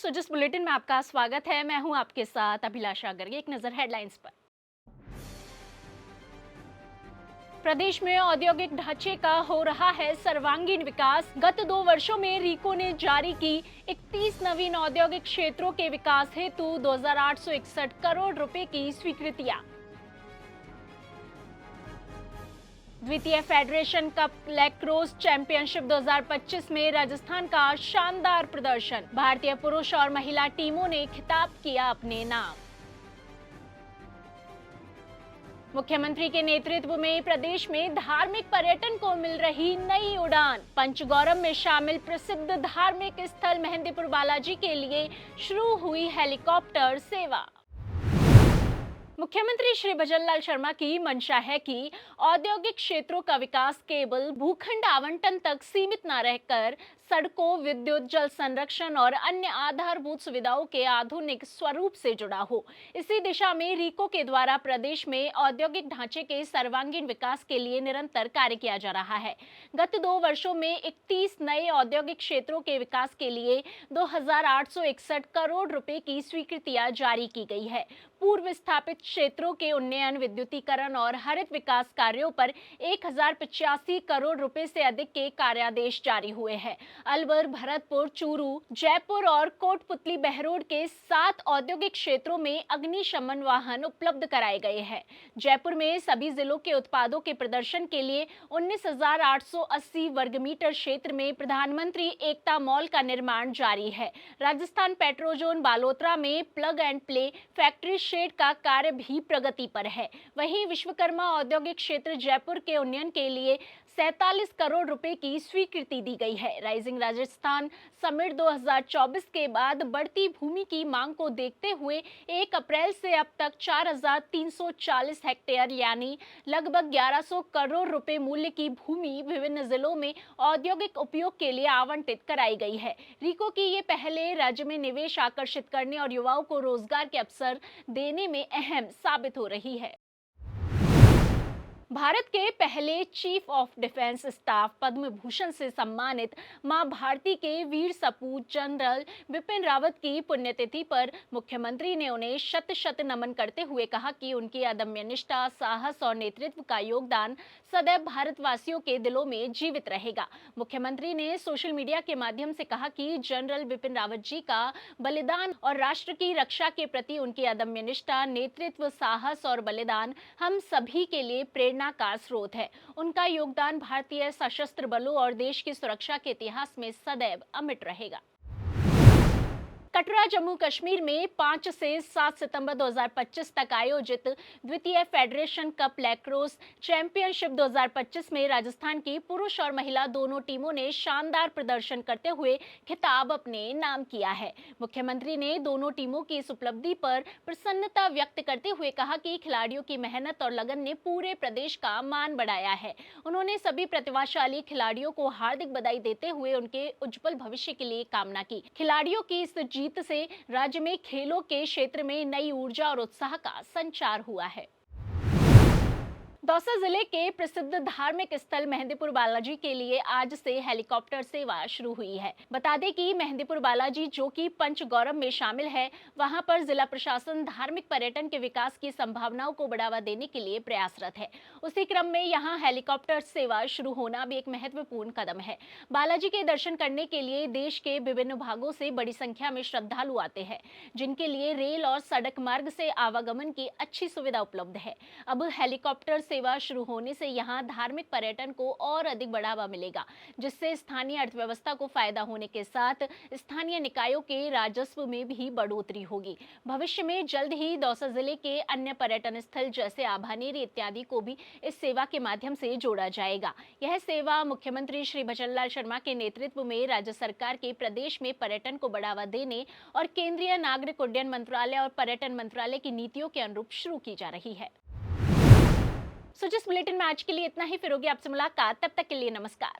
जिस बुलेटिन में आपका स्वागत है, मैं हूं आपके साथ अभिलाषा गर्ग। एक नजर हेडलाइंस पर। प्रदेश में औद्योगिक ढांचे का हो रहा है सर्वांगीण विकास। गत 2 वर्षों में रीको ने जारी की 31 नवीन औद्योगिक क्षेत्रों के विकास हेतु 2861 करोड़ रुपए की स्वीकृतियां। द्वितीय फेडरेशन कप लैक्रोस चैंपियनशिप 2025 में राजस्थान का शानदार प्रदर्शन। भारतीय पुरुष और महिला टीमों ने खिताब किया अपने नाम। मुख्यमंत्री के नेतृत्व में प्रदेश में धार्मिक पर्यटन को मिल रही नई उड़ान। पंचगौरम में शामिल प्रसिद्ध धार्मिक स्थल मेहंदीपुर बालाजी के लिए शुरू हुई हेलीकॉप्टर सेवा। मुख्यमंत्री श्री भजनलाल शर्मा की मंशा है कि औद्योगिक क्षेत्रों का विकास केवल भूखंड आवंटन तक सीमित न रहकर सड़कों, विद्युत, जल संरक्षण और अन्य आधारभूत सुविधाओं के आधुनिक स्वरूप से जुड़ा हो। इसी दिशा में रीको के द्वारा प्रदेश में औद्योगिक ढांचे के सर्वांगीण विकास के लिए निरंतर कार्य किया जा रहा है। गत 2 वर्षों में 31 नए औद्योगिक क्षेत्रों के विकास के लिए 2861 करोड़ रुपए की स्वीकृतियां जारी की गई है। पूर्व स्थापित क्षेत्रों के उन्नयन, विद्युतीकरण और हरित विकास कार्यों पर 1085 करोड़ रुपए से अधिक के कार्यादेश जारी हुए हैं। अलवर, भरतपुर, चूरू, जयपुर और कोटपुतली बहरोड के 7 औद्योगिक क्षेत्रों में अग्निशमन वाहन उपलब्ध कराए गए हैं। जयपुर में सभी जिलों के उत्पादों के प्रदर्शन के लिए 19,880 वर्ग मीटर क्षेत्र में प्रधानमंत्री एकता मॉल का निर्माण जारी है। राजस्थान पेट्रोजोन बालोतरा में plug and play factory shade का कार्य भी प्रगति पर है। वहीं विश्वकर्मा औद्योगिक क्षेत्र जयपुर के उन्नयन के लिए 47 करोड़ रुपए की स्वीकृति दी गई है। राइजिंग राजस्थान समिट 2024 के बाद बढ़ती भूमि की मांग को देखते हुए 1 अप्रैल से अब तक 4,340 हेक्टेयर यानी लगभग 1100 करोड़ रुपए मूल्य की भूमि विभिन्न जिलों में औद्योगिक उपयोग के लिए आवंटित कराई गई है। रीको की ये पहले राज्य में निवेश आकर्षित करने और युवाओं को रोजगार के अवसर देने में अहम साबित हो रही है। भारत के पहले chief of defence staff Padma Bhushan से सम्मानित मां भारती के वीर सपूत जनरल बिपिन रावत की पुण्यतिथि पर मुख्यमंत्री ने उन्हें शत शत नमन करते हुए कहा कि उनकी अदम्य निष्ठा, साहस और नेतृत्व का योगदान सदैव भारतवासियों के दिलों में जीवित रहेगा। मुख्यमंत्री ने सोशल मीडिया के माध्यम से कहा कि जनरल बिपिन रावत जी का बलिदान और राष्ट्र की रक्षा के प्रति उनकी अदम्य निष्ठा, नेतृत्व, साहस और बलिदान हम सभी के लिए प्रेरणा का स्रोत है। उनका योगदान भारतीय सशस्त्र बलों और देश की सुरक्षा के इतिहास में सदैव अमिट रहेगा। कटरा, जम्मू कश्मीर में 5 से 7 सितंबर 2025 तक आयोजित द्वितीय फेडरेशन कप लैक्रोस चैंपियनशिप 2025 में राजस्थान की पुरुष और महिला दोनों टीमों ने शानदार प्रदर्शन करते हुए खिताब अपने नाम किया है। मुख्यमंत्री ने दोनों टीमों की इस उपलब्धि पर प्रसन्नता व्यक्त करते हुए कहा कि खिलाड़ियों की मेहनत और लगन ने पूरे प्रदेश का मान बढ़ाया है। उन्होंने सभी प्रतिभाशाली खिलाड़ियों को हार्दिक बधाई देते हुए उनके उज्जवल भविष्य के लिए कामना की। खिलाड़ियों की इस जीत से राज्य में खेलों के क्षेत्र में नई ऊर्जा और उत्साह का संचार हुआ है। दौसा जिले के प्रसिद्ध धार्मिक स्थल मेहंदीपुर बालाजी के लिए आज से हेलीकॉप्टर सेवा शुरू हुई है। बता दें कि मेहंदीपुर बालाजी जो कि पंचगौरम में शामिल है, वहां पर जिला प्रशासन धार्मिक पर्यटन के विकास की संभावनाओं को बढ़ावा देने के लिए प्रयासरत है। उसी क्रम में यहां हेलीकॉप्टर सेवा शुरू होना भी एक महत्वपूर्ण कदम है। बालाजी के दर्शन करने के लिए देश के विभिन्न भागों से बड़ी संख्या में श्रद्धालु आते हैं, जिनके लिए रेल और सड़क मार्ग से आवागमन की अच्छी सुविधा उपलब्ध है। अब हेलीकॉप्टर सेवा शुरू होने से यहां धार्मिक पर्यटन को और अधिक बढ़ावा मिलेगा, जिससे स्थानीय अर्थव्यवस्था को फायदा होने के साथ स्थानीय निकायों के राजस्व में भी बढ़ोतरी होगी। भविष्य में जल्द ही दौसा जिले के अन्य पर्यटन स्थल जैसे आभानेरी इत्यादि को भी इस सेवा के माध्यम से जोड़ा जाएगा। यह सेवा मुख्यमंत्री श्री भजनलाल शर्मा के नेतृत्व में राज्य सरकार के प्रदेश में पर्यटन को बढ़ावा देने और केंद्रीय नागरिक उड्डयन मंत्रालय और पर्यटन मंत्रालय की नीतियों के अनुरूप शुरू की जा रही है। जिस बुलेटिन में आज के लिए इतना ही, फिर होगी आपसे मुलाकात। तब तक के लिए नमस्कार।